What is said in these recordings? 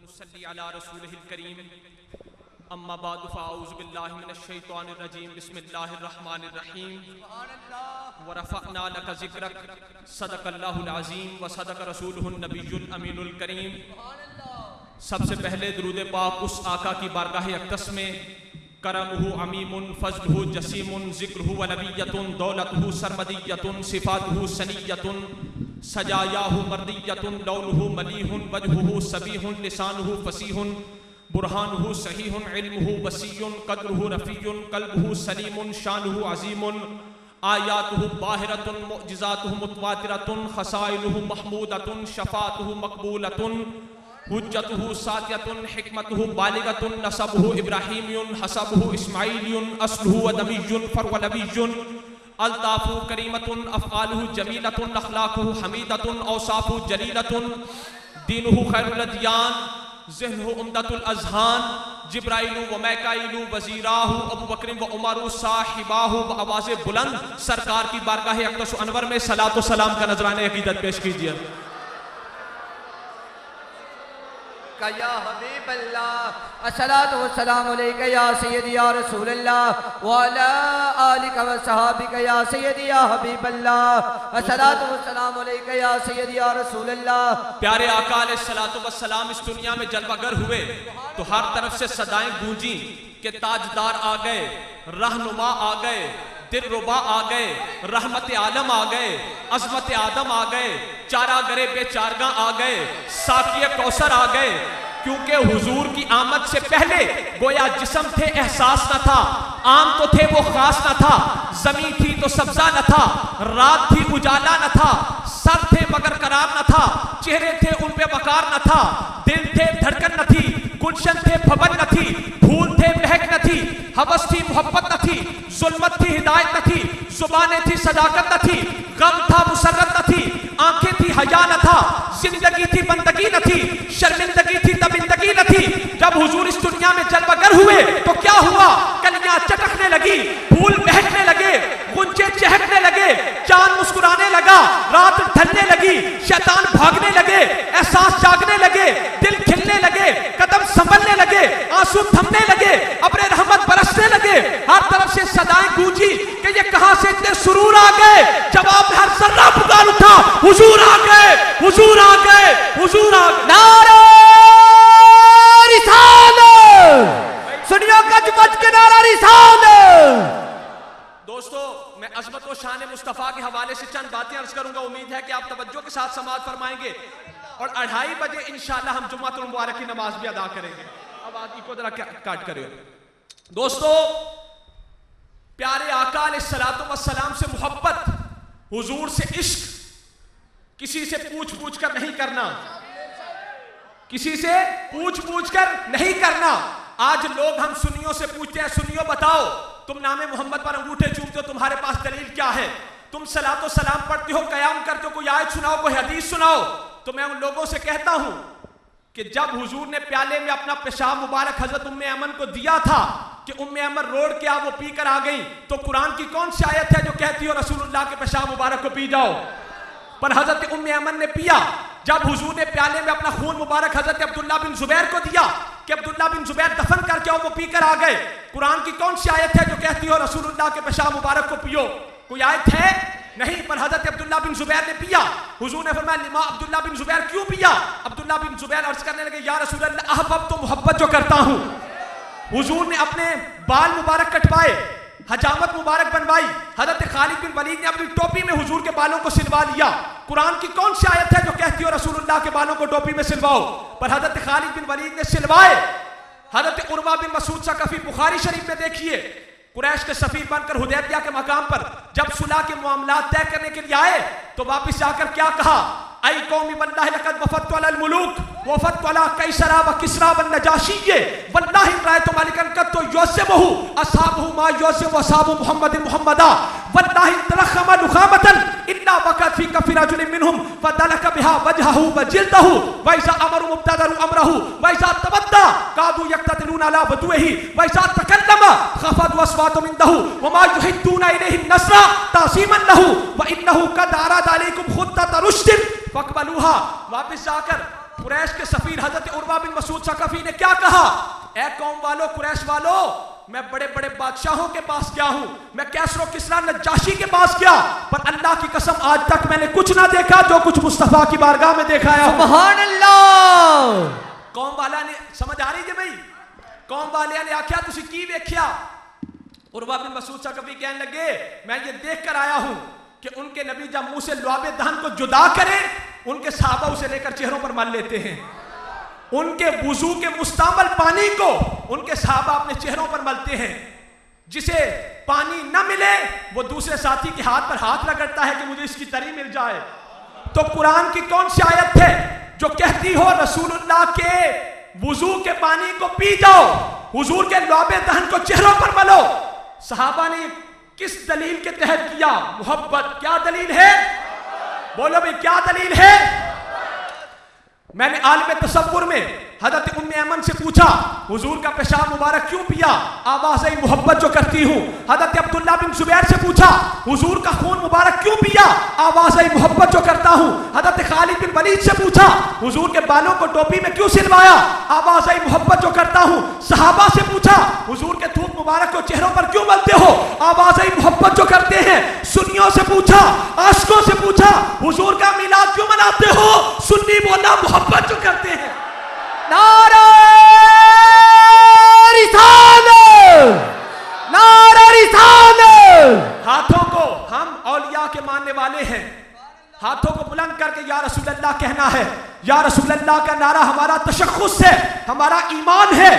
नुसल्ली अला रसूलिहिल करीम अम्मा बाद फ़अऊज़ु बिल्लाहि मिनश शैतानिर रजीम बिस्मिल्लाहिर रहमानिर रहीम व रफ़अना लका ज़िक्रक सदक़ल्लाहुल अज़ीम व सदक़ रसूलुहुन नबियुल अमीनुल करीम। सबसे पहले दुरूद पाक उस आका की बारगाह अक़दस में करमुहु अमीमुन फ़ज़लुहु जसीमुन ज़िक्रुहु व नबिय्यतुन दौलतुहु सरमदिय्यतुन सिफ़ातुहु सनिय्यतुन सजायाहु मर्दिय्यतुन लौनुहु मलीहुन वजहुहु सबीहुन लिसानुहु फसीहुन बुरहानुहु सहीहुन इल्मुहु वसीयुन क़द्रुहु रफ़ीयुन क़ल्बुहु सलीमुन शानुहु अज़ीमुन आयातुहु बाहिरतुन मुअजिज़ातुहु मुतवातिरतुन ख़साइलुहु महमूदतुन शफ़ाअतुहु मक़बूलतुन हुज्जतुहु सातियतुन हिकमतुहु बालिगतुन नसबुहु इब्राहीमियुन हसबुहु इस्माईलियुन अस्लुहु अदमियुन फ़रवलवियुन अल्ताफ़ु करीमतुन अफ़आलुहु जमीलतुन अख़लाक़ुहु हमीदतुन औसाफ़ुहु जलीलतुन दीनुहु खैरुल अदियान ज़हनुहु उम्दतुल अज़हान जिब्राइलु व मैकाइलु वज़ीराहु अबू बकर व उमरु साहिबाहु आवाज़ बुलंद सरकार की बारगाह अक़दस अनवर में सलात व सलाम का नजराने अक़ीदत पेश कीजिए। या हबीब अल्लाह अस्सलातु वस्सलामु अलैका या सय्यदी या रसूल अल्लाह व अला आलिका व सहाबिका या सय्यदी या हबीब अल्लाह अस्सलातु वस्सलामु अलैका या सय्यदी या रसूल अल्लाह। प्यारे आका अलैहिस्सलातु वस्सलाम इस दुनिया में जलवागर हुए तो हर तरफ से सदाएं गूंजी कि ताजदार आ गए, रहनुमा आ गए, दिलरुबा आ गए, रहमत आलम आ गए, अजमत आदम आ गए, चारा गरे बेचारगा आ गए, साकिय कौसर आ गए। क्योंकि हुजूर की आमद से पहले गोया जिस्म थे एहसास न था, आम तो थे वो खास न था, जमीन थी तो सब्जा न था, रात थी उजाला न था, सर थे मगर करार न था, चेहरे थे उन पे वकार न था, दिल थे धड़कन न थी, गुलशन थे फबन न थी, फूल थे महक न थी, हवस थी मोहब्बत न थी, जुल्मत थी हिदायत न थी, जुबानें थी सदाकत न थी, गम था मुसर्रत न थी, आंखें थी हया न था, जिंदगी थी बंदगी न थी, शर्मिंदगी थी तबिंदगी न थी। जब हुजूर इस दुनिया में जलवागर हुए तो क्या हुआ? कलियां चटकने लगी, फूल महकने लगे, गुंजे चहकने लगे, चांद मुस्कुराने लगा, रात ढलने लगी, शैतान भागने लगे, एहसास जागने लगे, दिल खिलने लगे, कदम संभलने लगे, आंसू थमने लगे, अब्रे रहमत बरसने लगे। हर तरफ से सदाएं गूंजी कि ये कहां से इतने सुरूर आ गए। जवाब में हर सर्रा पुकार उठा, हुजूर आ गए, हुजूर आ गए, हुजूर आ गए। नारे रिसालत सुनियो गज गज के नारा रिसालत। दोस्तों, मैं अज़मत व शान मुस्तफ़ा के हवाले से चंद बातें अर्ज करूंगा। उम्मीद है कि आप तवज्जो के साथ समाअत फरमाएंगे और 2:30 बजे इंशाअल्लाह हम जुम्मतुल मुबारक की नमाज भी अदा करेंगे। अब आदि को जरा काट करिए। दोस्तों, प्यारे आका अलैहिस्सलातु वस्सलाम से मोहब्बत, हुजूर से इश्क किसी से पूछ पूछ कर नहीं करना, किसी से पूछ पूछ कर नहीं करना। आज लोग हम सुन्नियों से पूछते हैं, सुन्नियों बताओ तुम नामे मोहम्मद पर अंगूठे चूमते हो, तुम्हारे पास दलील क्या है? तुम सलातो सलाम पढ़ते हो, कयाम करते हो, कोई आयत सुनाओ, कोई हदीस सुनाओ। तो मैं उन लोगों से कहता हूं कि जब हुजूर ने प्याले में अपना पेशाब मुबारक हजरत उम्मे अमन को दिया था कि उम्मे अमन रोड के आप वो पी कर आ गई, तो कुरान की कौन सी आयत है जो कहती हो रसूलुल्लाह के पेशाब मुबारक को पी जाओ? पर हजरत उम्मे अमन ने पिया। जब हुजूर ने प्याले में अपना खून मुबारक हजरत अब्दुल्ला बिन जुबैर को दिया कि अब्दुल्ला बिन जुबैर दफन करके आओ, वो पी कर आ गए। कुरान की कौन सी आयत है जो कहती हो रसूलुल्लाह के पेशाब मुबारक को पियो? कोई आयत है? नहीं। पर हजरत अब्दुल्ला बिन जुबैर ने पिया। हुजूर ने फरमाया, लिमा अब्दुल्ला बिन जुबैर क्यों पिया? अब्दुल्ला बिन जुबैर अर्ज करने लगे, या रसूल अल्लाह, अहबब तो मोहब्बत जो करता हूं। हुजूर ने अपने बाल मुबारक कटवाए, हजामत मुबारक बनवाई। हजरत खालिद बिन वलीद ने अपनी टोपी में हुजूर के बालों को सिलवा लिया। कुरान की कौन सी आयत है जो कहती हो रसूलुल्लाह के बालों को टोपी में सिलवाओ? पर हजरत खालिद बिन वलीद ने सिलवाए। हजरत उर्वा बिन मसूद सक़फ़ी बुखारी शरीफ में देखिए, कुरैश के सफीर बनकर हुदैबिया के मकाम पर जब सुलह के मामलात तय करने के लिए आए तो वापिस जाकर क्या कहा? आई कौमी वल्लाहि लक़द वफ़दतु अलल मुलूक वफ़दतु अला कैसरा व किस्रा व नजाशी वल्लाहि रायतु मलिकन कत्तु युज़्ज़िबुहु अस्हाबुहु मा युज़्ज़िबु अस्हाबु मुहम्मदिन मुहम्मदा वल्लाहि तरख़्ख़म लुख़ामतन इल्ला वक़अत फ़ी कफ़्फ़ि रजुलिन मिनहुम फ़दलक बिहा वजहहु व जिल्दहु व इज़ा अमरु मुब्तदरु अमरहु व इज़ा तवद्दा कादू यक़्ततिलूना अला वजुहिही व इज़ा तकल्लमा ख़फ़दु अस्वातुहुम इंदहु व मा युहिद्दूना इलैहि नस्रा तासीमन लहु व इन्नहु क़द अरादा अलैकुम ख़ुत्तत रुश्दिन फक़बलूहा। वापिस जाकर कुरैश के सफीर हजरत उर्वा बिन मसूद सकफी ने क्या कहा, ऐ कौम वालों, कुरैश वालों, मैं बड़े बड़े बादशाहों के पास गया हूं, मैं कैसरो किसरा नजाशी के पास गया, पर अल्लाह की कसम आज तक मैंने कुछ ना देखा जो कुछ मुस्तफा की बारगाह में देखा है। सुभान अल्लाह। कौम वाला ने, समझ आ रही है भाई, कौम वाले ने आख्या तुसी की वेख्या। उर्वा बिन मसूद सकफी कहने लगे मैं ये देख कर आया हूं कि उनके नबी जब मुंह से लुआबे दहन को जुदा करें, उनके सहाबा उसे लेकर चेहरों पर मल लेते हैं। उनके वुजू के मुस्तामल पानी को उनके सहाबा अपने चेहरों पर मलते हैं। जिसे पानी न मिले वो दूसरे साथी के हाथ पर हाथ रगड़ता है कि मुझे इसकी तरी मिल जाए। तो कुरान की कौन सी आयत है जो कहती हो रसूलुल्लाह के वुजू के पानी को पी जाओ, हुजूर के लुआबे दहन को चेहरों पर मलो। सहाबा ने किस दलील के तहत किया? मोहब्बत। क्या दलील है? बोलो भाई क्या दलील है? मैंने आलिम तसव्वुर में हजरत उम्मे ऐमन से पूछा हुजूर का पेशाब मुबारक क्यों पिया? आवाज़ मोहब्बत जो करती हूँ। हजरत अब्दुल्ला बिन जुबैर से पूछा हुजूर का खून मुबारक क्यों पिया? आवाज़ मोहब्बत जो करता हूँ। हजरत खालिद बिन वलीद से पूछा हुजूर के बालों को टोपी में क्यों सिलवाया? आवाज़ मोहब्बत जो करता हूँ। सहाबा से पूछा हुजूर के थूक मुबारक को चेहरों पर क्यों मलते हो? आवाज़ मोहब्बत जो करते हैं। सुन्नियों से पूछा, आशिकों से पूछा हुजूर का मिलाद क्यों मनाते हो? सुन्नी बोला मोहब्बत जो करते हैं। नारा रिसालत, नारा रिसालत। हाथों को, हम औलिया के मानने वाले हैं, हाथों को बुलंद करके या रसूल अल्लाह कहना है। या रसूल अल्लाह का नारा हमारा तशख्खुस है, हमारा ईमान है।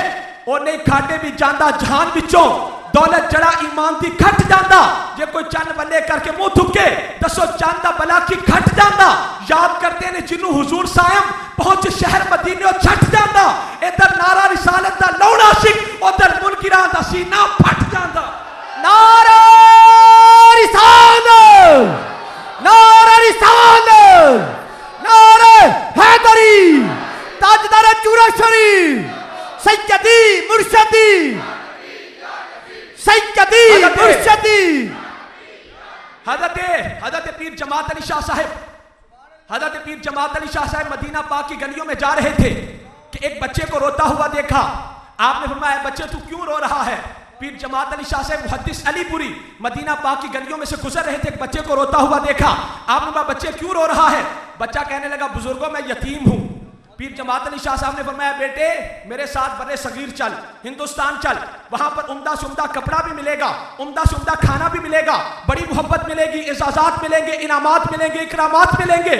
और नहीं खाटे भी जांदा जहान विचों दौलत जड़ा ईमान दी घट जांदा। जे कोई चंद बल्ले करके मुंह थुके दसो चांदा बला की घट जांदा। याद करते ने जिन्नू हुजूर सायम पहुंच शहर मदीने और छट जांदा। इधर नारा रिसालत दा लौड़ा आशिक, उधर मुनकिरां दा सीना फट जांदा। नारा रिसालत, नारा रिसालत, नारा हैदरी, ताजदार चूरा शरीफ, सैयदी मुर्शदी, सैयदी मुर्शदी। हजरत पीर जमात अली शाह साहब, हजरत पीर जमात अली शाह साहब मदीना पाक की गलियों में जा रहे थे कि एक बच्चे को रोता हुआ देखा। आपने फरमाया बच्चे तू क्यों रो रहा है? पीर जमात अली शाह साहब मुहद्दिस अलीपुरी मदीना पाक की गलियों में से गुजर रहे थे, एक बच्चे को रोता हुआ देखा। आपने कहा बच्चे क्यों रो रहा है? बच्चा कहने लगा बुजुर्गों मैं यतीम हूं। पीर जमात अली शाह साहब ने फरमाया बेटे मेरे साथ बड़े सगीर चल, हिंदुस्तान चल, वहां पर उम्दा से उम्दा कपड़ा भी मिलेगा, उम्दा से उम्दा खाना भी मिलेगा, बड़ी मोहब्बत मिलेगी, इजाज़ात मिलेंगे, इनामात मिलेंगे, इकरामात मिलेंगे।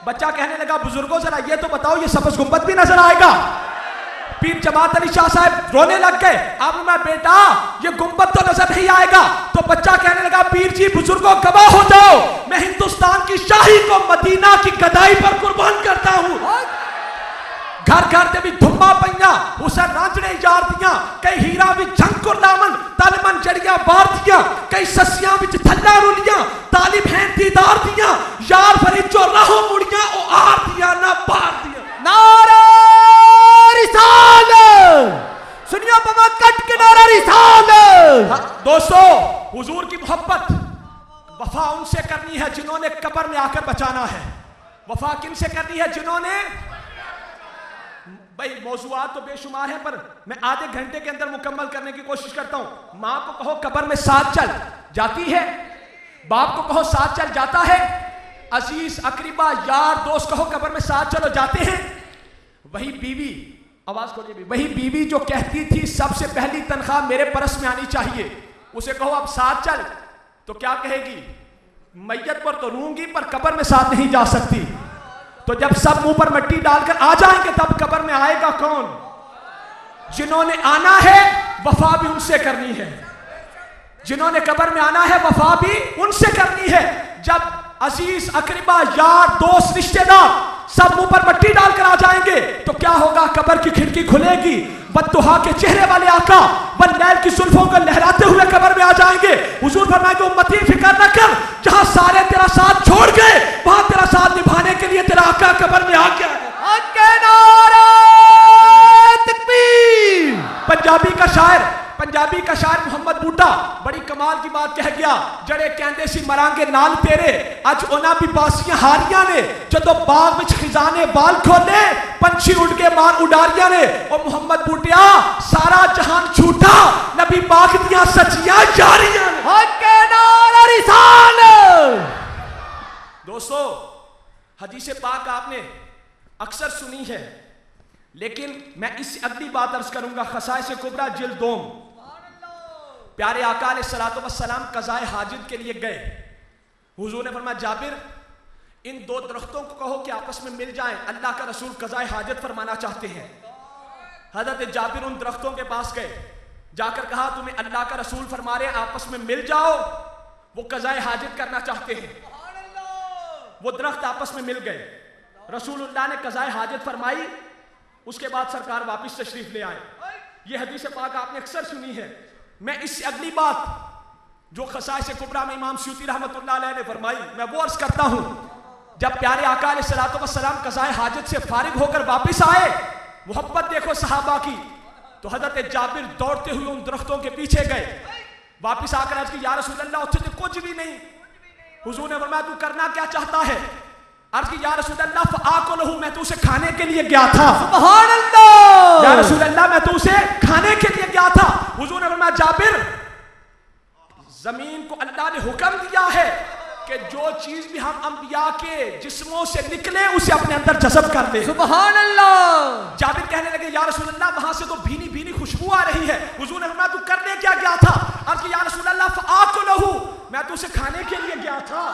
बच्चा कहने लगा बुजुर्गों जरा ये तो बताओ ये सब्ज़ गुंबद भी नजर आएगा? पीर जमात अली शाह साहब रोने लग गए। आपने कहा बेटा ये गुंबद तो नजर नहीं आएगा। तो बच्चा कहने लगा पीर जी बुजुर्गों गवाह हो जाओ, मैं हिंदुस्तान की शाही को मदीना की गदाई पर कुर्बान करता हूं। घर घर ते भी धुम्मा पईया, उसे रांझने जार दिया, कई हीरा भी झंकुर दामन तलमन जड़ियां बार दिया, कई ससियां विच थल्ला रुलियां तालिब हैं दीदार दिया, यार फरीद जो राहों मुड़ियां ओ आर दिया ना पार दिया। नारा रिसालत, सुनियो बाबा कट के नारा रिसालत। दोस्तों हुजूर की मोहब्बत वफा उनसे करनी है जिन्होंने कब्र में आकर बचाना है। वफा किनसे करनी है? जिन्होंने, भाई मौजूआत तो बेशुमार है पर मैं आधे घंटे के अंदर मुकम्मल करने की कोशिश करता हूं। मां को कहो कब्र में साथ चल, जाती है। बाप को कहो साथ चल, जाता है। अजीज अकरीबा यार दोस्त कहो कब्र में साथ चलो, जाते हैं। वही बीवी, आवाज खोलिए भी, वही बीवी जो कहती थी सबसे पहली तनख्वाह मेरे परस में आनी चाहिए, उसे कहो अब साथ चल तो क्या कहेगी? मैयत पर तो रूंगी पर कब्र में साथ नहीं जा सकती। तो जब सब मुंह पर मिट्टी डालकर आ जाएंगे तब कब्र में आएगा कौन? जिन्होंने आना है वफा भी उनसे करनी है, जिन्होंने कब्र में आना है वफा भी उनसे करनी है। जब अजीज अकरीबा यार दोस्त रिश्तेदार सब मुंह पर मिट्टी डालकर आ जाएंगे तो क्या होगा? कब्र की खिड़की खुलेगी, बद्दुहा के चेहरे वाले आका वन्नैल की जुल्फों को लहराते हुए कब्र में आ जाएंगे। हुजूर फरमाएंगे उम्मती फिक्र न कर, जहां सारे तेरा साथ छोड़ गए वहां तेरा साथ निभाने के लिए तेरा आका कब्र में आ गया है। तकबीर। पंजाबी का शायर मोहम्मद बूटा बड़ी कमाल की बात कह गया, जड़े कहते सी मरांगे नाल तेरे, अज उन्हां भी बासियां हारियां ने, जदों बाग विच खिजाने बाल खोले पंछी उड़ के बाहर उडारिया ने और मोहम्मद बूटिया सारा जहान झूठा नबी पाक दियां सच्चियां जारियां ने। हक के नारा रिसालत। दोस्तों हदीस पाक आपने अक्सर सुनी है, लेकिन मैं इस अगली बात अर्ज करूंगा। खसाइस कुबरा जिल्द 2, प्यारे आका अलैहिस्सलातु वस्सलाम कज़ाए हाजित के लिए गए। हुजूर ने फरमाया जाबिर इन दो दरख्तों को कहो कि आपस में मिल जाएं, अल्लाह का रसूल कज़ाए हाजत फरमाना चाहते हैं। हज़रत जाबिर उन दरख्तों के पास गए, जाकर कहा तुम्हें अल्लाह का रसूल फरमा रहे आपस में मिल जाओ, वो कज़ाए हाजत करना चाहते हैं। वो दरख्त आपस में मिल गए, रसूलुल्लाह ने कज़ाए हाजत फरमाई, उसके बाद सरकार वापस तशरीफ ले आए। ये हदीस पाक आपने अक्सर सुनी है। मैं इससे अगली बात जो खसाइस कुबरा में इमाम स्यूती रहमतुल्लाह अलैह ने फरमाई, मैं वो अर्ज करता हूं। जब प्यारे आका अलैहिस्सलातु वस्सलाम कज़ाए हाजत से फारिग होकर वापस आए, मोहब्बत देखो सहाबा की, तो हजरत जाबिर दौड़ते हुए उन दरख्तों के पीछे गए। वापस आकर अर्ज की या रसूलल्लाह उत्थे तो कुछ भी नहीं। हुजूर ने फरमाया तू करना क्या चाहता है? अर्ज की या रसूलल्लाह फआकुलहु, मैं तो उसे खाने के लिए गया था। सुभान अल्लाह। या रसूलल्लाह मैं तो उसे खाने के लिए गया था। हुजूर ने फरमाया जाबिर जमीन को अल्लाह ने हुक्म दिया है कि जो चीज भी हम अंबिया के जिस्मों से निकले उसे अपने अंदर जज़ब कर ले। सुभान अल्लाह। जाबिर कहने लगे या रसूलल्लाह वहां से तो भीनी भीनी खुशबू आ रही है। हुजूर ने फरमाया तू करने क्या गया था? अर्ज की या रसूलल्लाह फआकुलहु, मैं तो उसे खाने के लिए गया था।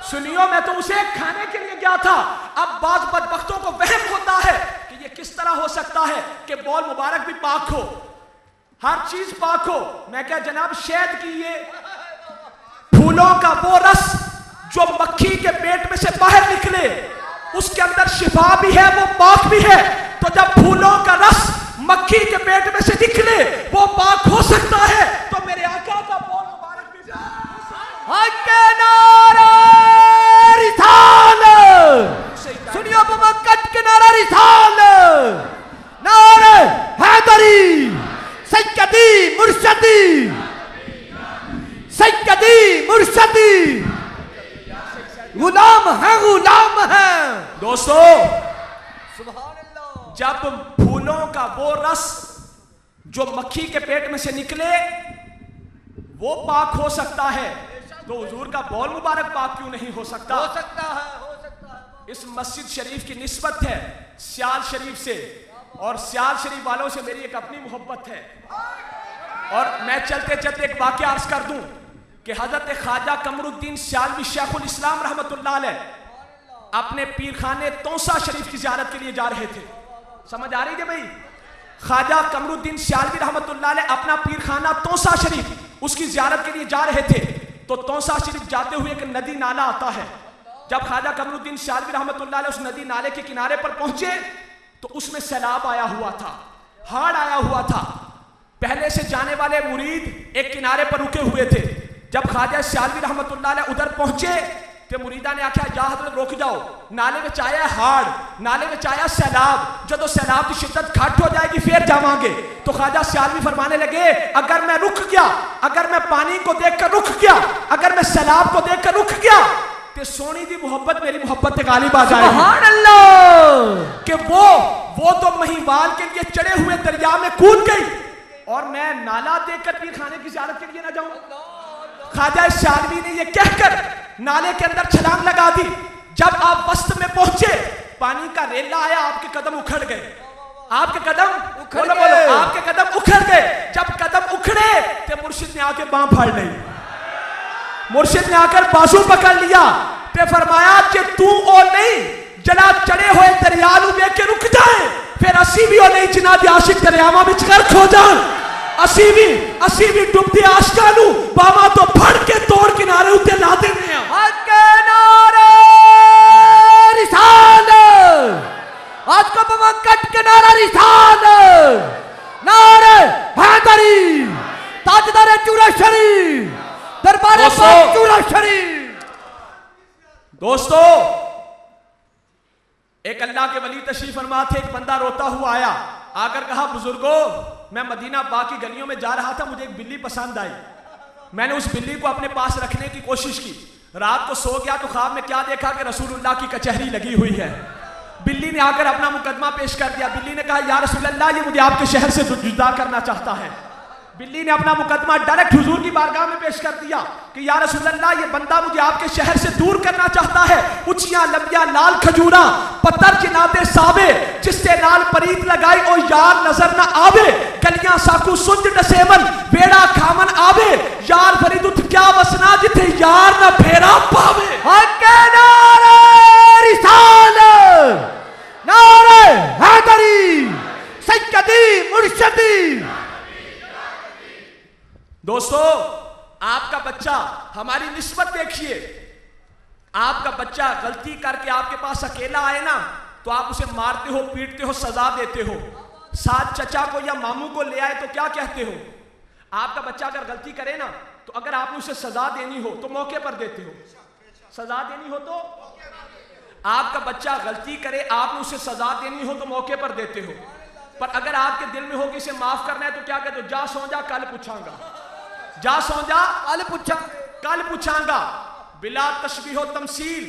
सुनियो मैं तो उसे खाने के लिए गया था। अब बाज बदबख्तों को वहम होता है कि ये किस तरह हो सकता है कि बौल मुबारक भी पाक हो, हर चीज पाक हो। मैं क्या जनाब शहद की ये फूलों का वो रस जो मक्खी के पेट में से बाहर निकले उसके अंदर शिफा भी है, वो पाक भी है। तो जब फूलों का रस मक्खी के पेट में से निकले वो पाक हो सकता है, तो मेरे आका का बौल मुबारक भी हक के नारा रिसालत। सुनियो बाबा कट के नारा रिसालत, नारे हैदरी, सैयदी मुर्शदी, सैयदी मुर्शदी, गुलाम है गुलाम है। दोस्तों सुभान अल्लाह। जब फूलों का वो रस जो मक्खी के पेट में से निकले वो पाक हो सकता है, तो हुजूर का बौल मुबारक पाक क्यों नहीं हो सकता? हो सकता है, हो सकता है। इस मस्जिद शरीफ की निस्बत है सियाल शरीफ से, और सियाल शरीफ वालों से मेरी एक अपनी मोहब्बत है। और मैं चलते चलते एक वाकया अर्ज कर दूं कि हजरत ख्वाजा कमरुद्दीन सियालवी शेखुल इस्लाम रहमतुल्लाह अलैह अपने पीर खाने तौसा शरीफ की ज़ियारत के लिए जा रहे थे। समझ आ रही है भाई? ख्वाजा कमरुद्दीन सियालवी रहमतुल्लाह अलैह अपना पीर खाना तौसा शरीफ उसकी ज़ियारत के लिए जा रहे थे। तो तौसा शरीफ जाते हुए एक नदी नाला आता है। जब ख्वाजा कमरुद्दीन सियालवी रहमतुल्लाह अलैह उस नदी नाले के किनारे पर पहुंचे तो उसमें सैलाब आया हुआ था, हाड़ आया हुआ था। पहले से जाने वाले मुरीद एक किनारे पर रुके हुए थे। जब ख्वाजा सियालवी रहमतुल्लाह अलैह उधर पहुंचे तो मुरीदा ने आख्या या हजरत रुक जाओ, नाले में आया हाड़, नाले में आया सैलाब, जो तो सैलाब की शिद्दत घट हो जाएगी फिर जावांगे। तो ख्वाजा सियालवी फरमाने लगे अगर मैं रुक गया, अगर मैं पानी को देखकर रुक गया, अगर मैं सैलाब को देखकर रुक गया तो सोनी दी मोहब्बत मेरी मोहब्बत पे गालिब आ जाएगी। सुभान अल्लाह। कि वो तो महिवाल के लिए चढ़े हुए दरिया में कूद गई और मैं नाला देखकर पीर खाने की ज़ियारत के लिए ना जाऊं। ख्वाजा सियालवी ने ये कहकर नाले के अंदर छलांग लगा दी। जब आप वस्त में पहुंचे पानी का रेला आया, आपके कदम उखड़ गए, आपके कदम बोलो बोलो, आपके कदम उखड़ गए। जब कदम उखड़े तो मुर्शिद ने आके बांह फाड़ ली, मुर्शिद ने आकर बाजू पकड़ लिया ते फरमाया कि तू ओ नहीं जला चढ़े हुए दरियालू देख के रुक जाए, फिर असी भी ओ नहीं जिना दे आशिक दरियावा विच कर खो जान। असी भी डुबते आशकानू बावा तो फड़ के तोड़ किनारे उत्ते ला देने आ। हक के नारे रिसालत। आज का बाबा कट के नारा रिसालत, नारे हैदरी, ताजदार चूरा शरीफ, दरबार चूरा शरीफ। दोस्तों एक अल्लाह के वली तशरीफ फरमा थे, एक बंदा रोता हुआ आया, आकर कहा बुजुर्गों मैं मदीना पाक की गलियों में जा रहा था, मुझे एक बिल्ली पसंद आई, मैंने उस बिल्ली को अपने पास रखने की कोशिश की, रात को सो गया तो ख्वाब में क्या देखा कि रसूलुल्लाह की कचहरी लगी हुई है, बिल्ली ने आकर अपना मुकदमा पेश कर दिया। बिल्ली ने कहा या रसूल अल्लाह, ये मुझे आपके शहर से जुदा करना चाहता है। बिल्ली ने अपना मुकदमा डायरेक्ट हुजूर की बारगाह में पेश कर दिया कि या रसूल अल्लाह, ये बंदा मुझे आपके शहर से दूर करना चाहता है। उचियां लंबियां लाल खजूरा, पत्थर जिनादे सावे, जिससे नाल परीत लगाई ओ यार नजर ना आवे। गलियां साकू सुंज डसेमन, बेड़ा खामन आवे। यार फरीद उठ क्या वसना, जिथे यार ना फेरा पावे। हक़ नारे रिसालत, नारे हैदरी, सैयदी मुर्शदी। दोस्तों, आपका बच्चा, हमारी निस्बत देखिए, आपका बच्चा गलती करके आपके पास अकेला आए ना, तो आप उसे मारते हो, पीटते हो, सजा देते हो। साथ चचा को या मामू को ले आए तो क्या कहते हो? आपका बच्चा अगर गलती करे ना, तो अगर आपने उसे सजा देनी हो तो मौके पर देते हो। सजा देनी हो तो आपका बच्चा गलती करे, आपने उसे सजा देनी हो तो मौके पर देते हो। पर अगर आपके दिल में हो कि इसे माफ करना है तो क्या कहते हो? जा सो जा, कल पूछांगा। जा सो जा, कल पूछांगा। बिला तशबीह व तमसील,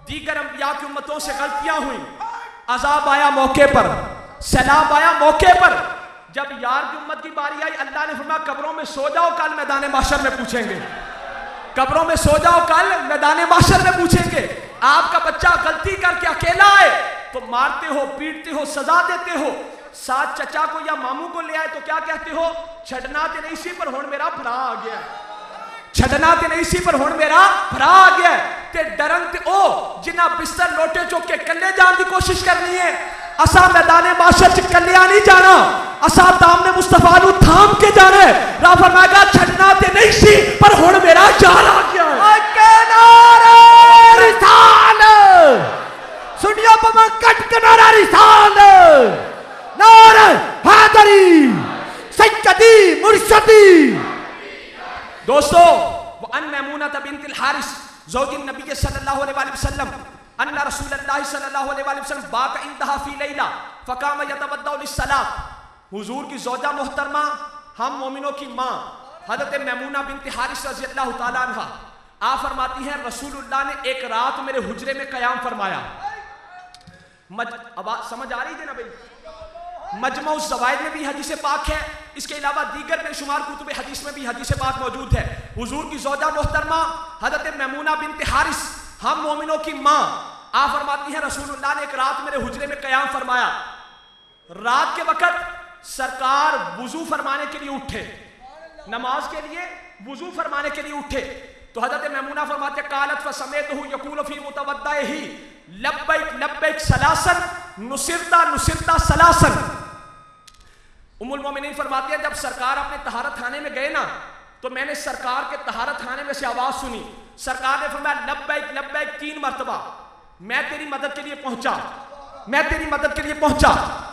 दीगर अंबिया की उम्मतों से गलतियां हुई, अजाब आया मौके पर, सैलाब आया मौके पर। जब यार की उम्मत की बारी आई, अल्लाह ने फरमाया कब्रों में सो जाओ, कल मैदान माशर में पूछेंगे। कब्रों में सो जाओ, कल मैदान माशर में पूछेंगे। आपका बच्चा गलती करके अकेला आए तो मारते हो, पीटते हो, सजा देते हो। साथ चचा को या मामू को ले आए तो क्या कहते हो? छड़ना ते नहीं सी पर हुण मेरा भरा आ गया। छड़ना ते नहीं सी पर हुण मेरा भरा आ गया। ते डरन ते ओ जिन्ना बिस्तर लोटे चुक के कल्ले जाने की कोशिश करनी है। असा मैदान माशर च कल्लिया नहीं जाना, असा दामने मुस्तफा नू थाम के जाना है। रब फरमाएगा छड़ना ते नहीं सी पर हुण मेरा यार आ गया है। सुनियो पमा कट के नारा रिसालत, नारे हैदरी, सैयदी मुर्शदी। दोस्तों, वो अन मैमूना बिन्त अल हारिस ज़ौज नबी सल्लल्लाहु अलैहि वसल्लम अन्ना रसूलुल्लाह सल्लल्लाहु अलैहि वसल्लम बाक़ इंतहा फी लैला फ़क़ाम यतवद्दउ लिस्सलात। हुजूर की ज़ौजा मोहतरमा, हम मोमिनों की माँ हज़रत मैमूना बिन्त हारिस रज़ियल्लाहु ताला अन्हा, आप फरमाती हैं रसूलुल्लाह ने एक रात मेरे हुजरे में क़याम फरमाया। अब समझ आ रही है ना भाई? मजमऊ ज़वाइद में भी हदीस पाक है, इसके अलावा दीगर बेशुमार कुतुब हदीस में भी हदीस पाक मौजूद है। हुजूर की ज़ौजा मोहतरमा हज़रत मैमूना बिन्त हारिस, हम मोमिनों की माँ, आप फरमाती हैं रसूलुल्लाह ने एक रात मेरे हुजरे में क़याम फरमाया। रात के वक़्त सरकार वुज़ू फरमाने के लिए उठे, नमाज के लिए वुज़ू फरमाने के लिए उठे, तो हज़रत मैमूना फरमाते कालत फसमेतहु यक़ूलु फी मुतवद्दिही लब्बैक लब्बैक सलासन नुसिरता नुसिरता सलासन। उम्मुल मोमिनीन फरमाते हैं जब सरकार अपने तहारत खाने में गए ना, तो मैंने सरकार के तहारत खाने में से आवाज सुनी। सरकार ने फरमाया लब्बैक लब्बैक 3 मरतबा। मैं तेरी मदद के लिए पहुंचा, मैं तेरी मदद के लिए पहुंचा,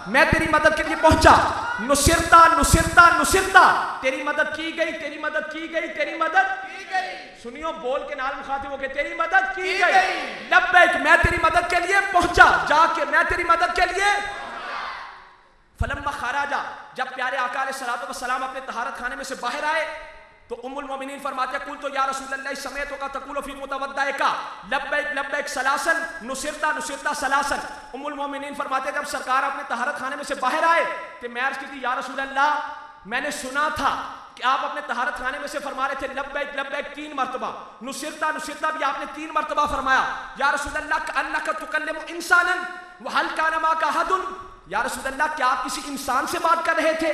मैं तेरी मदद के लिए पहुंचा। नुसिरता नुसिरता नुसिरता, तेरी मदद की गई, तेरी मदद की गई, तेरी मदद की गई। सुनियो, बोल के नाल मुखातिब हो गए, तेरी मदद की गई। लब्बैक, मैं तेरी मदद के लिए पहुंचा, जाके मैं तेरी मदद के लिए। फलम्मा खराजा, जब प्यारे आका अलैहिस्सलातु वस्सलाम अपने तहारत खाने में से बाहर आए, तो उम्मुल मोमिनीन फरमाते कुल तो या रसूलल्लाह समेत का तकुलो फी मुतवद्दिका लब्बैक लब्बैक सलासन नुसिरता नुसिरता सलासन। उम्मुल मोमिनीन फरमाते जब सरकार अपने तहारत खाने में से बाहर आए तो मैं अर्ज़ की थी या रसूलल्लाह, मैंने सुना था कि आप अपने तहारत खाने में से फरमा रहे थे लब्बैक लब्बैक 3 मरतबा, नुसिरता नुसिरता भी आपने 3 मरतबा फरमाया। या रसूलल्लाह कअन्नका तुकल्लिमु इंसानन व हल काना माका अहदुन। या रसूलल्लाह, क्या आप किसी इंसान से बात कर रहे थे?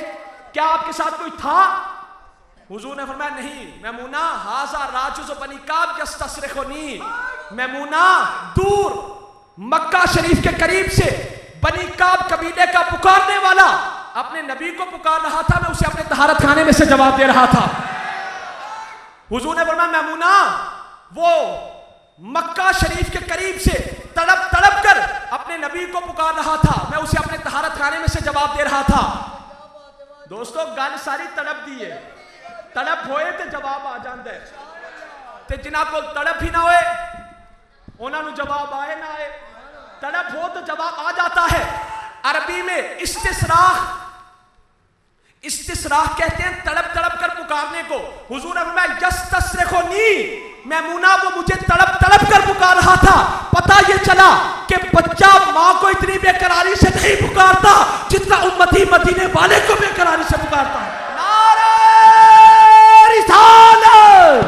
क्या आपके साथ कोई था? हुजूर ने फरमाया नहीं मैमूना, हाजा राजुज़ बनी काब यस्तस्रिखुनी। मैमूना, दूर मक्का शरीफ के करीब से बनी काब कबीले का पुकारने वाला अपने नबी को पुकार रहा था, मैं उसे अपने तहारत खाने में से जवाब दे रहा था। हुजूर ने फरमाया मैमूना, वो मक्का शरीफ के करीब से तड़प तड़प कर अपने नबी को पुकार रहा था, मैं उसे अपने तहारत खाने में से जवाब दे रहा था। दोस्तों, गल सारी तड़प दी है, तड़प होए तो जवाब आ जाता है, ते जिन्हां कोल तड़प ही ना होए उन्होंने जवाब आए ना आए, तड़प हो तो जवाब आ जाता है। अरबी में इस्तिसराह, इस्तिसराह कहते हैं तड़प तड़प कर पुकारने को। हुजूर ने फरमाया यस्तस्रिखुनी, मैमूना वो मुझे तड़प तड़प कर पुकार रहा था। पता ये चला कि बच्चा माँ को इतनी बेकरारी से नहीं पुकारता जितना उम्मती मदीने वाले को बेकरारी से पुकारता है। नारे रिसालत,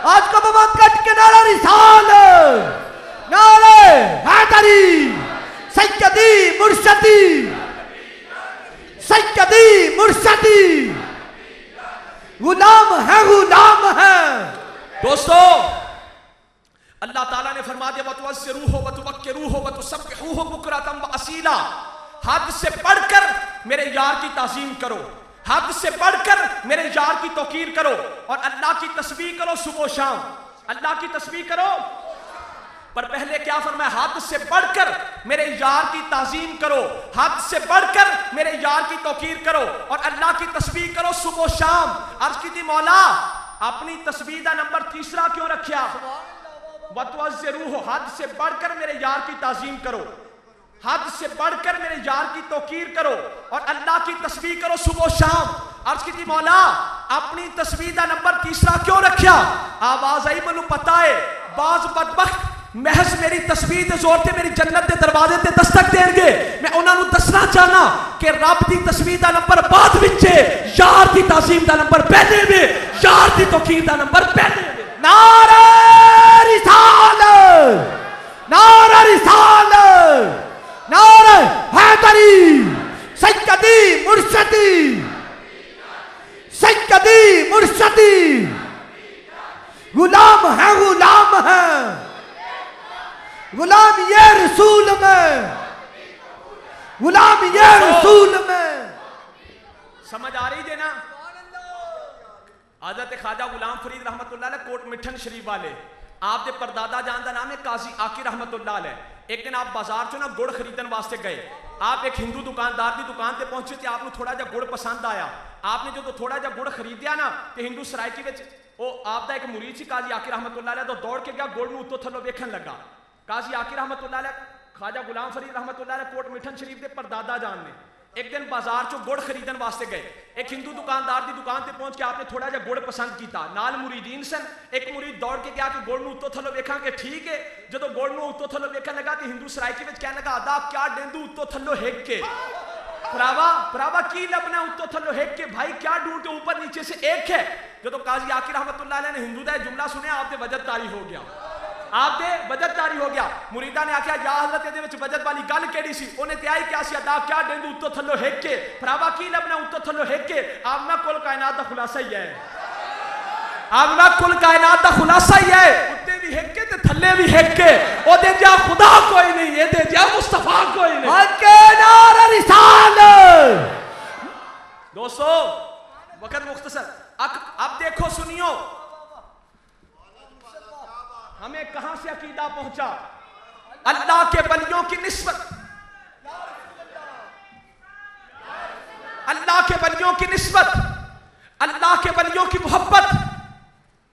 आज का बाबा कट के नारा रिसालत, नारे हैदरी, सैयदी मुर्शदी, सैयदी मुर्शदी, गुलाम है, गुलाम है। दोस्तों, अल्लाह ताला ने फरमा दिया वतवस्सिरू हो वतवक्किरू हो वतुसब्बिहू हो बुकरतम व असीला, हद से बढ़कर मेरे यार की ताज़ीम करो, हद से बढ़कर मेरे यार की तौकीर करो और अल्लाह की तस्बीह करो सुबह शाम, अल्लाह की तस्बीह करो। पर पहले क्या फरमाया? हद से बढ़कर मेरे यार की ताज़ीम करो, हद से बढ़कर मेरे यार की तौकीर करो और अल्लाह की तस्बीह करो सुबह शाम। अर्ज की थी मौला अपनी तस्बीह का नंबर तीसरा क्यों रखा? वतवस्सिरू हो, हद से बढ़कर मेरे यार की ताज़ीम करो, हद से बढ़कर मेरे यार की तौकीर करो और अल्लाह की तस्बीह करो सुबह शाम। अर्ज की थी मौला अपनी तस्बीह का नंबर तीसरा क्यों रखा? आवाज आई मैनू पता है बाज बदबख्त महज मेरी तस्बीह दे जोर ते मेरी जन्नत दे दरवाजे ते दस्तक देंगे। मैं उन्होंने दसना चाहना कि रब की तस्बीह का नंबर बाद विच है, यार की ताज़ीम का नंबर पहले में, यार की तौकीर का नंबर पहले में। नारा रिसालत, नारा रिसालत, नारा हैदरी, सैयदी मुर्शदी, सैयदी मुर्शदी, गुलाम है, गुलाम है, गुलाम ये रसूल में, गुलाम ये रसूल में। समझ आ रही है ना? हज़रत ख्वाजा गुलाम फरीद रहमतुल्लाह अलैह कोट मिठन शरीफ वाले, आप दे परदादा जान का नाम है काजी आकी रहमतुल्लाह अलैह। एक दिन आप बाजार चो ना गुड़ खरीदन वास्ते गए, आप एक हिंदू दुकानदार की दुकान से पहुंचे थे, आपको थोड़ा जा गुड़ पसंद आया, आपने जो थोड़ा जा गुड़ खरीदिया ना तो हिंदू सरायकी विच वो आपका एक मुरीद सी काजी आकी रहमतुल्लाह अलैह तो दौड़ के गया गुड़ में उत्तो थल्लों वेखन लगा। काजी आकी रहमतुल्लाह अलैह ख्वाजा गुलाम फरीद रहमतुल्लाह अलैह कोट मिठन शरीफ के परदादा जान ने एक दिन बाजार चो गुड़ खरीदन वास्ते गए, एक हिंदू दुकानदार की दुकान से पहुंच के आपने थोड़ा जा गुड़ पसंद किया, नाल मुरीदीन सन, एक मुरीद दौड़ के गया कि गुड़ में उत्तो थल्लों वेखा कि ठीक है, जो गुड़ में उत्तो थल्लों वेखन लगा तो हिंदू सरायकी विच कहने लगा अदा क्या डेंदू उत्तो थल्लों हेक के, भरावा भरावा की लबना उत्तो थल्लों हेक के, भाई क्या ढूंढते ऊपर नीचे से एक है। जो तो काजी आकी रहमतुल्लाह अलैह ने हिंदू का जुमला सुने आपसे वजद तारी हो गया, आप दे वजद तारी हो गया। मुरीदा ने आख्या या हज़रत दे विच वजद वाली गल केड़ी सी? उन्हें त्याई क्या सी अदा क्या डेंदू उत्तो थल्लों हेक के, भरावा की लबना उत्तो थल्लों हेक के। आप मैं कुल कायनात दा खुलासा ही है, आप मैं कुल कायनात दा खुलासा ही है, उत्ते भी हेक के ते थल्ले भी हेक के, ओ दे जा खुदा कोई नहीं, ये दे जा मुस्तफा कोई नहीं। हक के नारा रिसालत। दोस्तों वक्त मुख्तसर, अब देखो सुनियो हमें कहां से अकीदा पहुंचा। अल्लाह के वलियों की निस्बत, अल्लाह के वलियों की निस्बत, अल्लाह के वलियों की मोहब्बत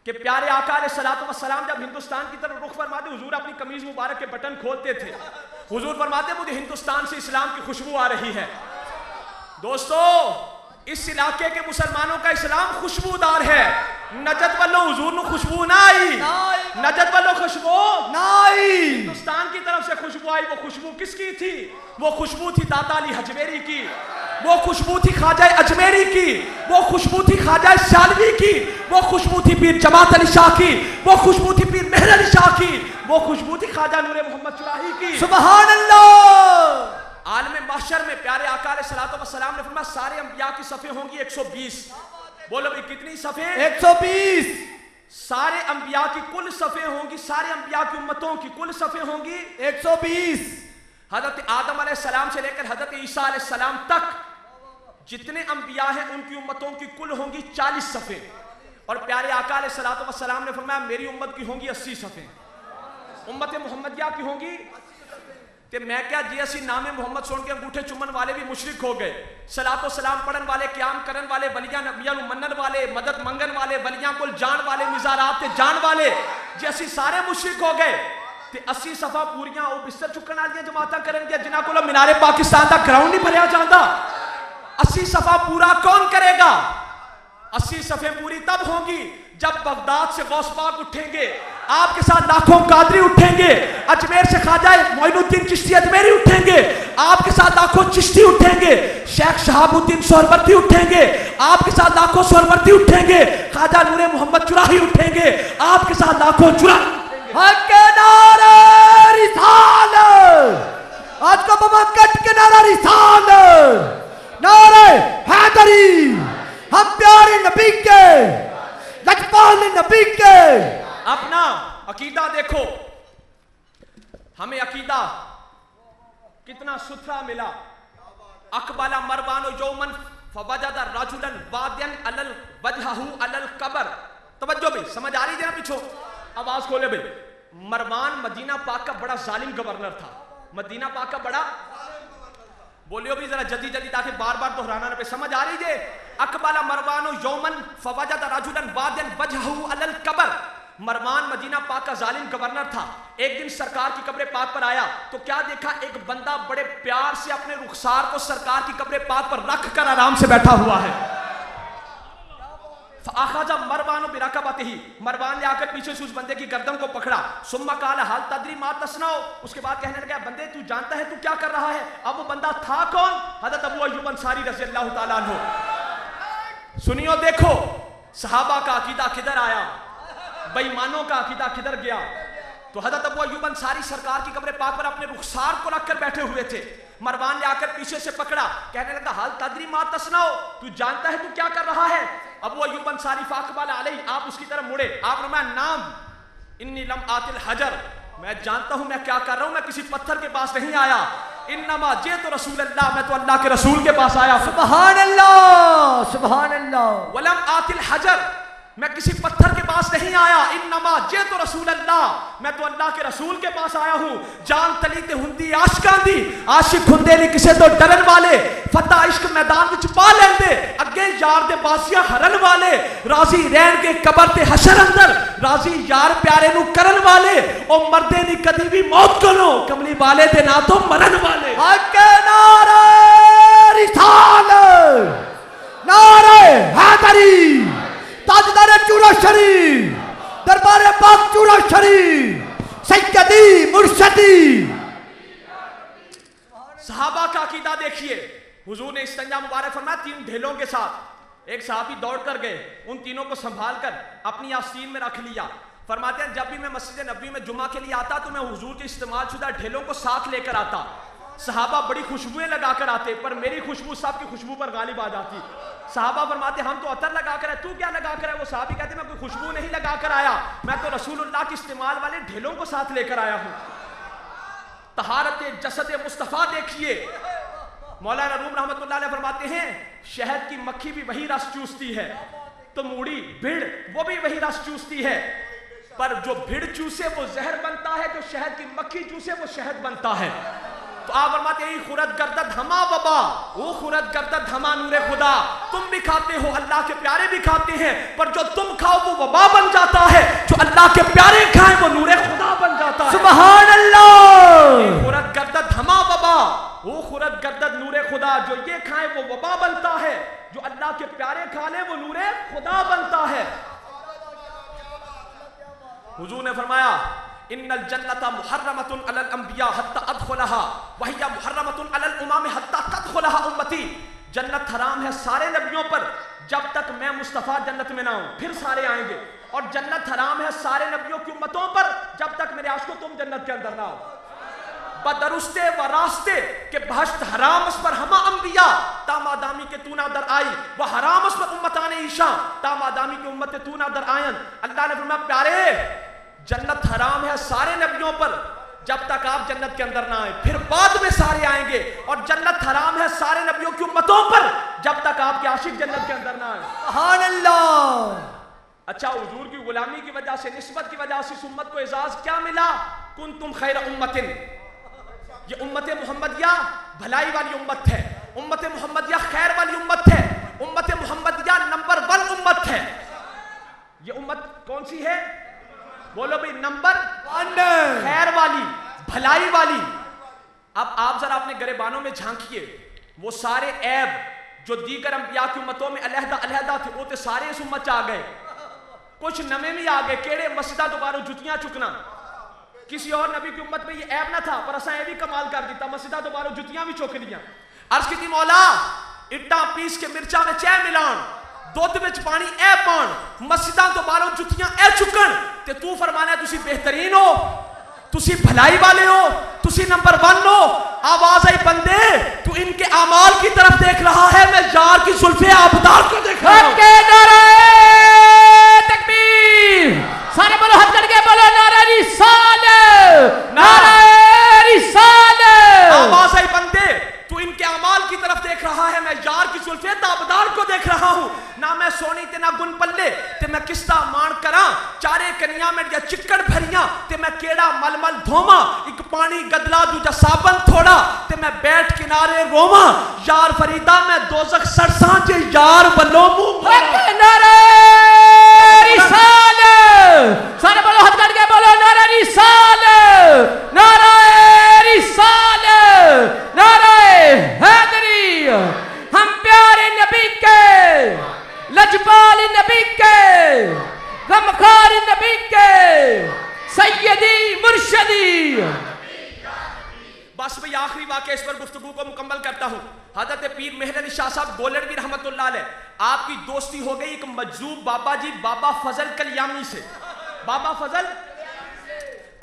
के प्यारे आका अलैहिस्सलातु वस्सलाम जब हिंदुस्तान की तरफ रुख फरमाते हुजूर अपनी कमीज मुबारक के बटन खोलते थे, हुजूर फरमाते मुझे हिंदुस्तान से इस्लाम की खुशबू आ रही है। दोस्तों इस इलाके के मुसलमानों का इस्लाम खुशबूदार है, नजद वालों हुजूर नु खुशबू ना आई, नजद वालों खुशबू ना आई, हिंदुस्तान की तरफ से खुशबू आई। वो खुशबू किसकी थी? वो खुशबू थी दाता अली हजमेरी की, वो खुशबू थी ख्वाजा अजमेरी की, वो खुशबू थी ख्वाजा शालवी की, वो खुशबू थी पीर जमात अली शाह की, वो खुशबू थी पीर मेहर अली शाह की, वो खुशबू थी ख्वाजा नूर मोहम्मद चुराही की। सुभान अल्लाह। आलम महशर में प्यारे आका अलैहिस्सलातु वस्सलाम ने फरमाया सारे अंबिया की सफ़े होंगी 120। बोलो भाई कितनी सफ़े? 120। सारे अंबिया की कुल सफ़े होंगी, सारे अंबिया की उम्मतों की कुल सफ़े होंगी 120। हजरत आदम अलैहिस्सलाम से लेकर हजरत ईसा अलैहिस्सलाम तक जितने अंबिया हैं उनकी उम्मतों की कुल होंगी 40 सफ़े। और प्यारे आका अलैहिस्सलातु वस्सलाम ने फरमाया मेरी उम्मत की होंगी 80 सफ़े, उम्मत मोहम्मदिया की होंगी। ते मैं क्या जी असी नामे मोहम्मद सुन के अंगूठे चुमन वाले भी मुशरिक हो गए, सलातो सलाम पढ़न वाले, क्याम करन वाले, वलियां नबियां नूं मनन वाले, मदद मंगन वाले, वलियां कोल जान वाले, मिज़ारात ते जान वाले, जे असी सारे मुशरिक हो गए ते 80 सफ़ा पूरियां ओ बिस्तर चुकन वालियां जमातां करनगियां जिन्हां कोल मीनारे पाकिस्तान दा ग्राउंड नहीं भरिया जांदा। 80 सफ़ा पूरा कौन करेगा? 80 सफ़े पूरी तब होंगी जब बगदाद से गौस पाक उठेंगे, आपके साथ लाखों कादरी उठेंगे, अजमेर से ख्वाजा मोइनुद्दीन चिश्ती अजमेरी उठेंगे, आपके साथ लाखों चिश्ती उठेंगे, शेख शहाबुद्दीन सोहरवर्दी उठेंगे, आपके साथ लाखों सोहरवर्दी उठेंगे, ख्वाजा नूरे मोहम्मद चुराही उठेंगे, आपके साथ लाखों चुराही। हक के नारा रिसालत, आज का ममक्कत के नारा रिसालत, नारे हैदरी, हम प्यारे नबी के, लजपाल नबी के। अपना अकीदा देखो, हमें अकीदा कितना सुथरा मिला। अकबला मरवानो यौमन फवजदा रजुलन वादियन अलल वजहहु अलल कबर। तवज्जो भाई, समझ आ रही है ना? पीछो आवाज खोले भाई। मरवान मदीना पाक का बड़ा जालिम गवर्नर था। मदीना पाक का बड़ा, बोलियो भी जरा जल्दी जल्दी ताकि बार बार दोहराना ना पे। समझ आ रही है? अकबला मरवानो यौमन फवजदा रजुलन वादियन वजहहु अलल कबर। मरवान मदीना पाक का जालिम गवर्नर था। एक दिन सरकार की कब्र पाक पर आया तो क्या देखा? एक बंदा बड़े प्यार से अपने रुखसार को सरकार की कब्र पाक पर रख कर आराम से बैठा हुआ है। आखाजा मरवानो बिरकबतिही, मरवान ने आकर पीछे से उस बंदे की गर्दन को पकड़ा। सुम्मा काला हाल तदरी मा तस्नाओ, उसके बाद कहने लगा, बंदे तू जानता है तू क्या कर रहा है? अब वो बंदा था कौन? हज़रत अबू अय्यूब अंसारी रज़ी अल्लाह ताला अन्हु। सुनियो देखो, सहाबा का अकीदा किधर आया, बेईमानों का अकीदा किधर गया। तो हज़रत अबू अय्यूब अंसारी सरकार की कब्र पाक पर अपने रुखसार को रखकर बैठे हुए थे। मरवान ने आकर पीछे से पकड़ा, कहने लगा, हाल तदरी मा तस्नाओ, तू जानता है तू क्या कर रहा है? अबू अय्यूब अंसारी फाकबाल अलैहि, आप उसकी तरफ मुड़े। आप फरमाया, नाम इन्नी लम आतिल हजर, मैं जानता हूं मैं क्या कर रहा हूं, मैं किसी पत्थर के पास नहीं आया। इन्नमा जेतु रसूलल्लाह, मैं तो अल्लाह के रसूल के पास आया। सुभान अल्लाह, सुभान अल्लाह। वलम आतिल हजर, मैं किसी पत्थर के पास नहीं आया। इन्नमा जेतु रसूलल्लाह, मैं तो अल्लाह के रसूल के पास आया हूं। जान तली ते हुंदी आशिकां दी, आशिक हुंदे नहीं किसे तो डरन वाले, फतेह इश्क मैदान विच पा लेंदे, अगे यार दे बासियां हरन वाले, राजी रहन के कबर ते हशर अंदर, राजी यार प्यारे नु करन वाले, ओ मरदे नहीं कदी भी मौत कोलो, कमली वाले दे ना तो मरन वाले। हक के नारा रिसालत, नारे हैदरी, ताजदार चूड़ा शरीफ, दरबार पाक चूड़ा शरीफ, सैयदी मुर्शदी। सहाबा का अकीदा देखिए। हुजूर ने इस्तिंजा मुबारक फरमाया 3 ढेलों के साथ। एक सहाबी दौड़ कर गए, उन तीनों को संभाल कर अपनी आस्तीन में रख लिया। फरमाते हैं, जब भी मैं मस्जिद नबी में जुमा के लिए आता तो मैं हुजूर के इस्तेमाल शुदा ढेलों को साथ लेकर आता। सहाबा बड़ी खुशबुएं लगाकर आते, पर मेरी खुशबू सबकी खुशबू पर गालिब आ जाती। सहाबा फरमाते, हम तो अतर लगाकर है, तू क्या लगाकर है? वो सहाबी कहते, मैं कोई खुशबू नहीं लगाकर आया, मैं तो रसूलुल्लाह के इस्तेमाल वाले ढेलों को साथ लेकर आया हूं। तहारत जसद मुस्तफ़ा देखिए। मौलाना रूम रहमतुल्लाह अलैह फरमाते हैं, शहद की मक्खी भी वही रस चूसती है, तो मूड़ी भिड़ वो भी वही रस चूसती है, पर जो भिड़ चूसे वो जहर बनता है, जो शहद की मक्खी चूसे वो शहद बनता है। तो आप फरमाते हैं, खुरत गर्दत हमा वबा, वो खुरत गर्दत हमा नूरे खुदा। तुम भी खाते हो, अल्लाह के प्यारे भी खाते हैं, पर जो तुम खाओ वो वबा बन जाता है, जो अल्लाह के प्यारे खाएं वो नूरे खुदा बन जाता है। सुभान अल्लाह। खुरत गर्दत हमा वबा, वो खुरत गर्दत नूरे खुदा, जो ये खाए वो वबा बनता है, जो अल्लाह के प्यारे खा ले वो नूरे खुदा बनता है। हुजूर ने फरमाया, इन्नल जन्नता मुहर्रमतुन अलल अंबिया हत्ता अदखुलहा व हिया मुहर्रमतुन अलल उमाम हत्ता तदखुलहा उम्मती। जन्नत हराम है सारे नबियों पर जब तक मैं मुस्तफ़ा जन्नत में ना हूं, फिर सारे आएंगे। और जन्नत हराम है सारे नबियों की उम्मतों पर जब तक मेरे आशिकों तुम जन्नत के अंदर ना हो। बदरुस्ते व रास्ते के बहश्त हरामस पर हमा अंबिया तामादामी के तू ना दर आई, वह हरामस पर उम्मताने ईशा तामादामी की उम्मत तू ना दर आयन। अल्लाह ने फरमाया, प्यारे जन्नत हराम है सारे नबियों पर जब तक आप जन्नत के अंदर ना आए, फिर बाद में सारे आएंगे। और जन्नत हराम है सारे नबियों की उम्मतों पर जब तक आपके आशिक जन्नत के अंदर ना आए। सुभान अल्लाह। अच्छा, हुजूर की गुलामी की वजह से, निस्बत की वजह से इस उम्मत को एजाज क्या मिला? कुंतुम खैर उम्मतिन, ये उम्मत मोहम्मदिया भलाई वाली उम्मत है, उम्मत मोहम्मदिया खैर वाली उम्मत है, उम्मत मोहम्मदिया नंबर 1 उम्मत है। ये उम्मत कौन सी है? बोलो भाई, नंबर 1 खैर वाली, भलाई वाली। अब आप जरा अपने गरेबानों में झांकिए, वो सारे ऐब जो दीगर अंबिया की उम्मतों में अलहदा अलहदा थे, वो तो सारे इस उम्मत आ गए। कुछ नवे भी आ गए केड़े मस्जिदा दोबारा जुतियां चुकना। किसी और नबी की उम्मत में ये ऐब ना था, पर असा ये भी कमाल कर दिता, मस्जिदा दोबारा जुतियां भी चुक लिया। अर्ज की मौला इट्टा पीस के मिर्चा में चै मिलान, दुध विच पानी ऐ पान, मस्जिदा दोबारा जुतियां ऐ चुकन, ते तू फरमाना तुसी बेहतरीन हो, तुसी भलाई वाले हो, तुसी नंबर 1 हो। आवाज आई बंदे तू इनके अमाल की तरफ देख रहा है, मैं यार की जुल्फे आबदार को देख रहा हूं। तकबीर, सारे बोलो हाथ करके बोलो नारा रिसालत, नारा रिसालत। आवाज आई बंदे तू इनके अमाल की तरफ देख रहा है, मैं यार की जुल्फे ताबदार को देख रहा हूं। ना मैं सोनी ते ना गुन पल्ले ते मैं किस्ता मान करा, चारे कनिया में या चिक्कड़ भरियां ते मैं केड़ा मलमल धोमा, एक पानी गदला दूजा साबन थोड़ा ते मैं बैठ किनारे रोवा। यार फरीदा मैं दोजख सरसा जे यार बल्लो मुंह नारा रिसालत, सारे बोलो हाथ करके बोलो नारा रिसालत, नारा रिसालत, नारा हैदरी। हम प्यारे नबी के, लजपाल नबी के, गमखार नबी के, सैयदी मुर्शदी। बस भाई आखिरी वाक़या इस पर गुफ्तगू को मुकम्मल करता हूं। हज़रत पीर मेहर अली शाह साहब गोलड़वी रहमतुल्लाह अलैह, आपकी दोस्ती हो गई एक मजजूब बाबा जी बाबा फजल कलियामी से। बाबा फजल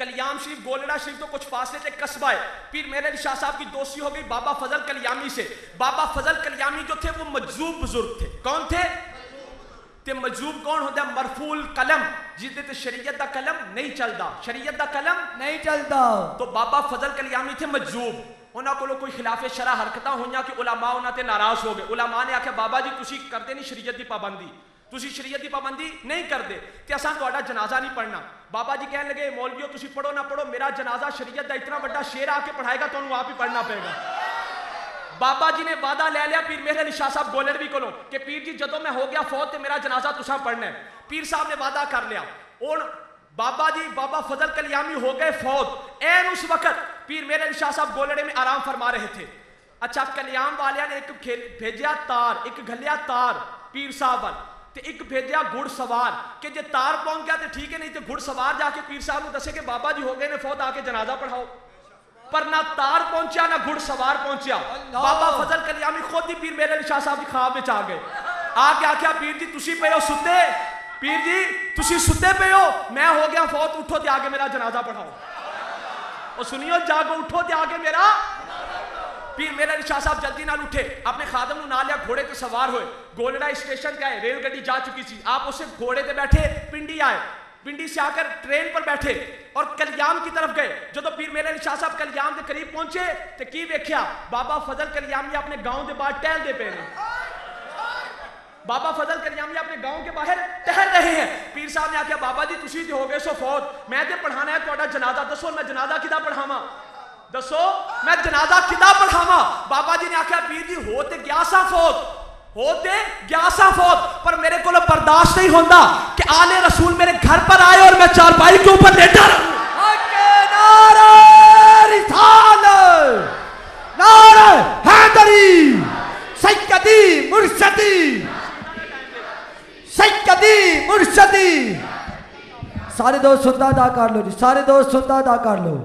कलियाम शरीफ गोलड़ा शरीफ तो कुछ फासले से कस्बा है। पीर मेहर अली शाह साहब की दोस्ती हो गई बाबा फजल कलियामी से। बाबा फजल कलियामी जो थे वो मजजूब बुजुर्ग थे। कौन थे? ते मजजूब कौन होता है? मरफूल कलम, जिसदे ते शरीयत दा कलम नहीं चलता, शरीयत दा कलम नहीं चलता। तो बाबा फजल कलियामी थे मजजूब। उन्हां कोलों कोई खिलाफे शरा हरकतां होईयां कि उलमा उन्हां ते नाराज हो गए। उलमा ने आख्या बाबा जी तुसी करदे नहीं शरीयत दी पाबंदी, तुसी शरीयत दी पाबंदी नहीं करदे ते असां तुहाडा जनाजा नहीं पढ़ना। बाबा जी कहने लगे मौलवियो तुसी पढ़ो ना पढ़ो, मेरा जनाजा शरीयत दा इतना बड़ा शेर आके पढ़ाएगा तुहानू आप ही पढ़ना पड़ेगा। बाबा जी ने वादा ले लिया पीर मेहर अली शाह साहब गोलड़वी को कि पीर जी जदों मैं हो गया फौत ते मेरा जनाजा तुसां पढ़ना है। पीर साहब ने वादा कर लिया। और बाबा जी बाबा फजल कलियामी हो गए फौत। ऐन उस वक्त पीर मेहर अली शाह साहब गोलड़े में आराम फरमा रहे थे। अच्छा कलियाम वालिया ने एक भेजा तार, एक घलिया तार पीर साहब वाल ते एक भेजा घुड़सवार कि जे तार पहुंच गया तो ठीक है, नहीं तो घुड़सवार जाके पीर साहब को दसे कि बाबा जी हो गए ने फौत, आके जनाजा पढ़ाओ। पर ना तार पहुंचा ना घुड़सवार पहुंचा। बाबा फजल कलियामी खुद ही पीर मेहर अली शाह साहब की ख्वाब में आ गए। आके आख्या पीर जी तुसी पे हो सुते, पीर जी तुसी सुते पे हो, मैं हो गया फौत, उठो ते आगे मेरा जनाजा पढ़ाओ। और सुनियो जागो उठो ते आगे मेरा। पीर मेहर अली शाह साहब जल्दी नाल उठे, अपने खादम को ना लिया, घोड़े पे सवार हुए, गोलड़ा स्टेशन पे आए, रेलगाड़ी जा चुकी थी। आप उसे घोड़े पे बैठे पिंडी आए, पिंडी से आकर ट्रेन पर बैठे और कलियाम की तरफ गए। जो तो पीर मेहर अली शाह साहब कलियाम के करीब पहुंचे तो की वेख्या बाबा फजल कलियामी अपने गांव के बाहर टहल दे पे ने। बाबा फजल कलियामी अपने गांव के बाहर टहल रहे हैं। पीर साहब ने आख्या बाबा जी तुसी ते हो गए सो फौत, मैं ते पढ़ाना है तुहाडा जनाजा, दसो मैं जनाजा किदा पढ़ावां, दसो मैं जनाजा किदा पढ़ावां। बाबा जी ने आख्या पीर जी हो ते गया सा फौत, होते ग्यासा फौत, पर मेरे को बर्दाश्त नहीं होता कि आले रसूल मेरे घर पर आए और मैं चारपाई के ऊपर लेटा रहूं। नारा रिसालत, नारा हैदरी, सैयदी मुर्शदी, सैयदी मुर्शदी। सारे दोस्त सुनता अदा कर लो जी, सारे दोस्त सुनता अदा कर लो।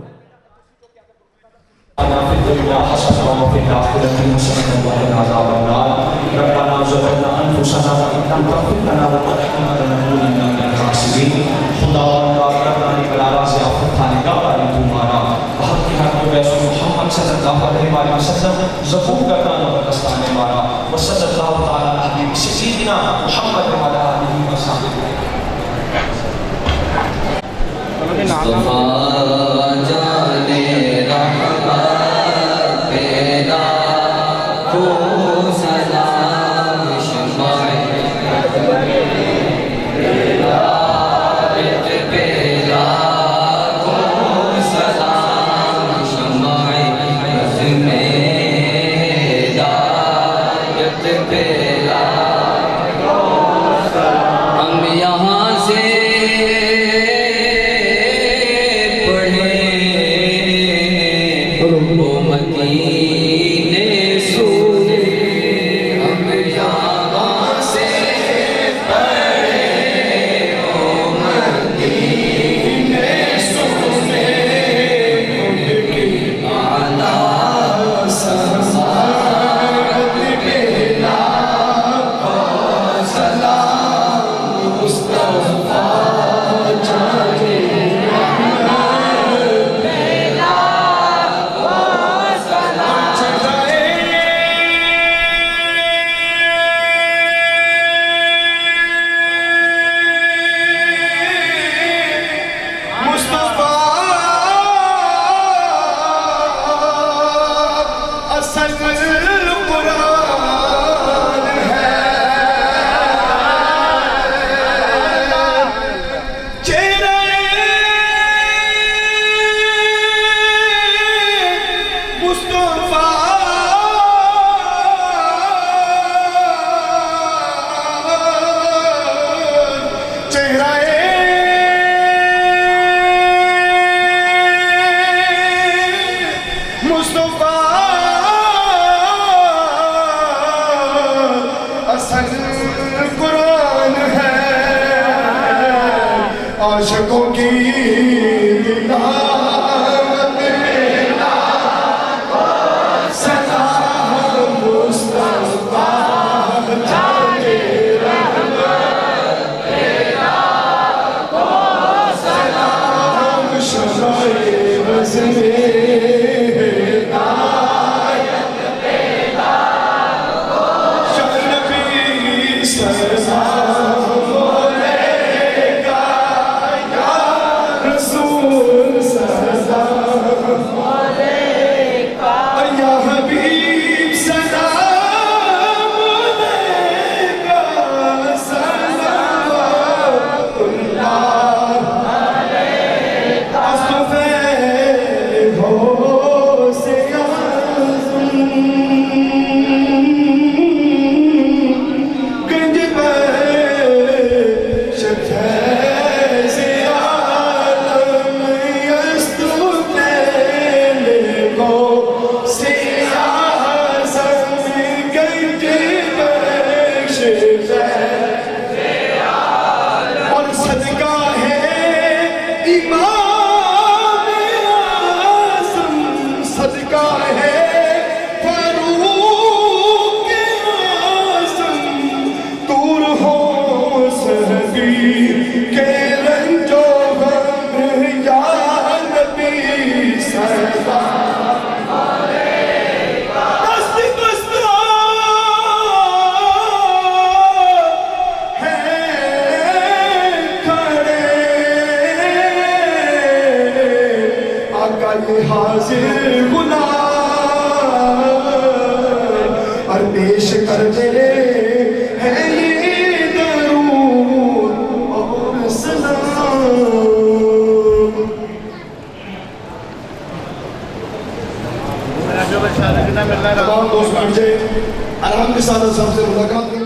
मदीने असल कुरान है आशिकों की तिलावत मेरा सलाम मुस्तफा जाने रहमत मेरा को सलाम शफ़ाए वज़्न हाजिर गुलाम और पेश कर दे है ये दरूद और सलाम। तमाम दोस्त बैठ जाए, आराम के साथ सबसे मुलाकात